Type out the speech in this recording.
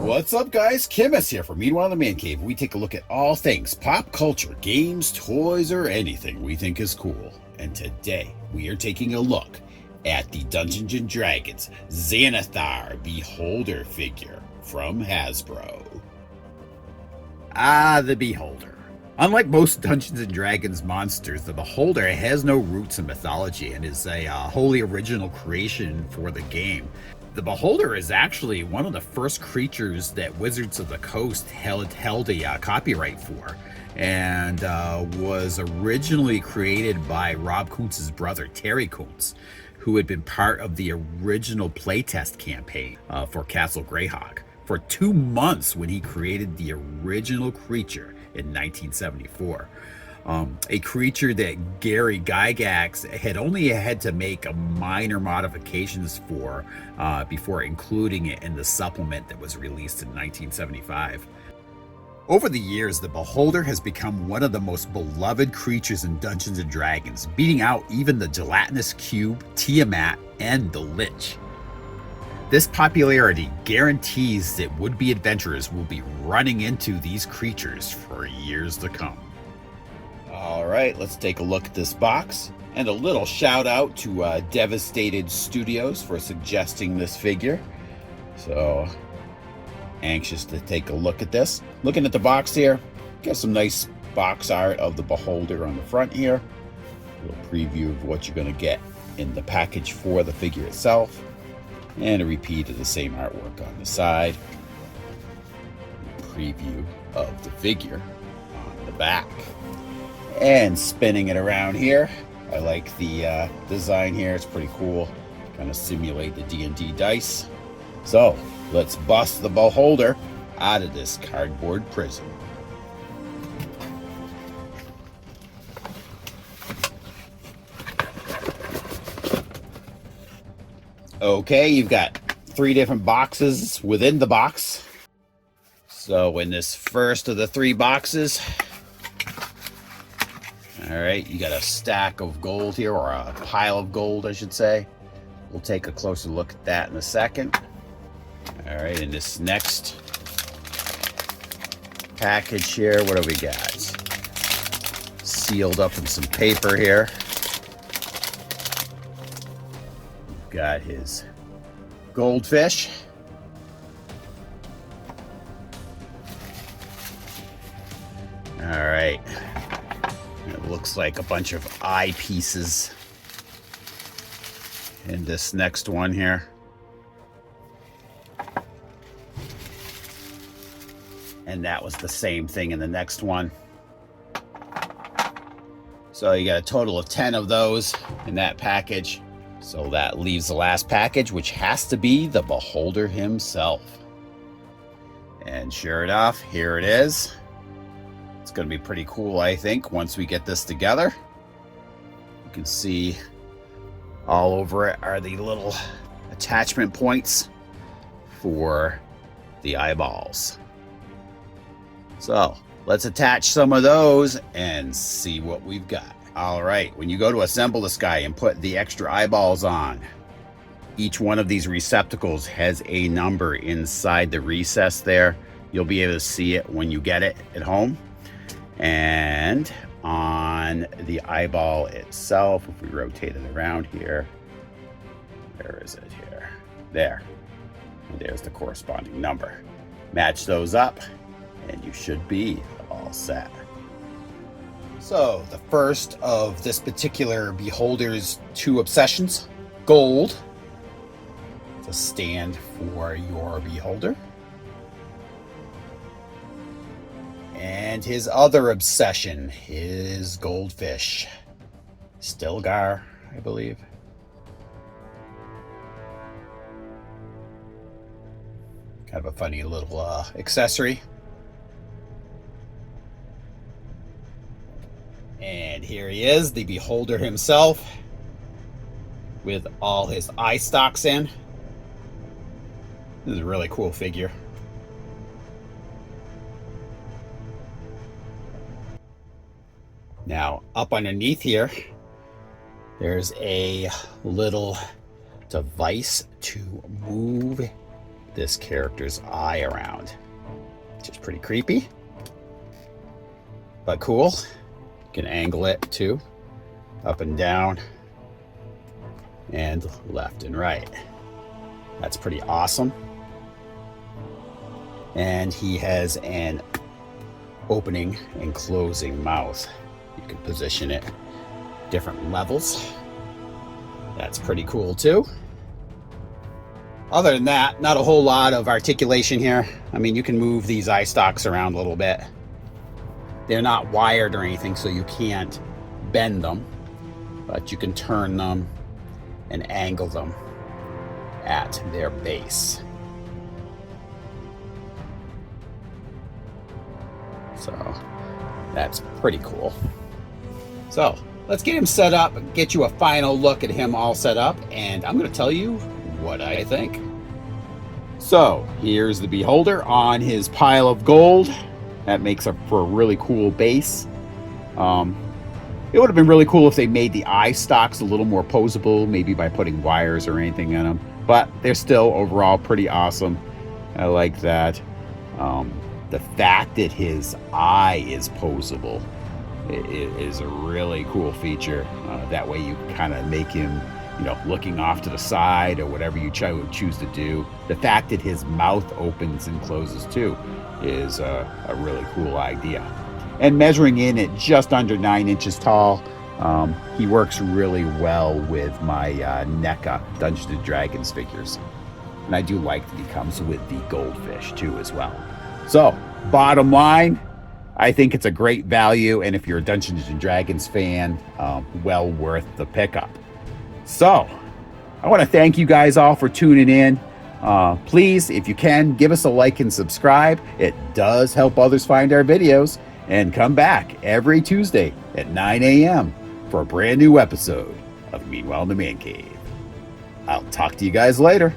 What's up, guys? Kim here from Meanwhile in the Man Cave. We take a look at all things pop culture, games, toys, or anything we think is cool. And today, we are taking a look at the Dungeons & Dragons Xanathar Beholder figure from Hasbro. The Beholder. Unlike most Dungeons & Dragons monsters, the Beholder has no roots in mythology and is a wholly original creation for the game. The Beholder is actually one of the first creatures that Wizards of the Coast held a copyright for, and was originally created by Rob Kuntz's brother, Terry Kuntz, who had been part of the original playtest campaign for Castle Greyhawk for 2 months when he created the original creature in 1974. A creature that Gary Gygax had only had to make minor modifications for before including it in the supplement that was released in 1975. Over the years, the Beholder has become one of the most beloved creatures in Dungeons & Dragons, beating out even the Gelatinous Cube, Tiamat, and the Lich. This popularity guarantees that would-be adventurers will be running into these creatures for years to come. All right, let's take a look at this box. And a little shout out to Devastated Studios for suggesting this figure. So, anxious to take a look at this. Looking at the box here, got some nice box art of the Beholder on the front here. A little preview of what you're going to get in the package for the figure itself. And a repeat of the same artwork on the side. Preview of the figure on the back. And spinning it around here, I like the design here. It's pretty cool. Kind of simulate the D&D dice. So let's bust the Beholder out of this cardboard prison. Okay, you've got 3 different boxes within the box. So in this first of the 3 boxes, all right, you got a stack of gold here, or a pile of gold, I should say. We'll take a closer look at that in a second. All right, in this next package here, what do we got? Sealed up in some paper here. We've got his goldfish. All right. It looks like a bunch of eye pieces in this next one here. And that was the same thing in the next one. So you got a total of 10 of those in that package. So that leaves the last package, which has to be the Beholder himself. And sure enough, here it is. It's going to be pretty cool, I think, once we get this together. You can see all over it are the little attachment points for the eyeballs. So let's attach some of those and see what we've got. All right, when you go to assemble this guy and put the extra eyeballs on, each one of these receptacles has a number inside the recess there. You'll be able to see it when you get it at home. And on the eyeball itself, if we rotate it around here, where is it here? There. And there's the corresponding number. Match those up, and you should be all set. So, the first of this particular Beholder's 2 obsessions, gold, to stand for your Beholder. And his other obsession, his goldfish. Stilgar, I believe. Kind of a funny little accessory. And here he is, the Beholder himself, with all his eye stalks in. This is a really cool figure. Now, up underneath here, there's a little device to move this character's eye around, which is pretty creepy, but cool. You can angle it too, up and down, and left and right. That's pretty awesome. And he has an opening and closing mouth. You can position it different levels. That's pretty cool too. Other than that, not a whole lot of articulation here. I mean, you can move these eye stalks around a little bit. They're not wired or anything, so you can't bend them, but you can turn them and angle them at their base. So that's pretty cool. So let's get him set up, get you a final look at him all set up, and I'm going to tell you what I think. So here's the Beholder on his pile of gold. That makes up for a really cool base. It would have been really cool if they made the eye stalks a little more posable, maybe by putting wires or anything in them, but they're still overall pretty awesome. I like that. The fact that his eye is posable is a really cool feature. That way you kind of make him, you know, looking off to the side or whatever you choose to do. The fact that his mouth opens and closes too is a really cool idea. And measuring in at just under 9 inches tall, he works really well with my NECA Dungeons & Dragons figures. And I do like that he comes with the goldfish too as well. So, bottom line, I think it's a great value, and if you're a Dungeons & Dragons fan, well worth the pickup. So, I want to thank you guys all for tuning in. Please, if you can, give us a like and subscribe. It does help others find our videos. And come back every Tuesday at 9 a.m. for a brand new episode of Meanwhile in the Man Cave. I'll talk to you guys later.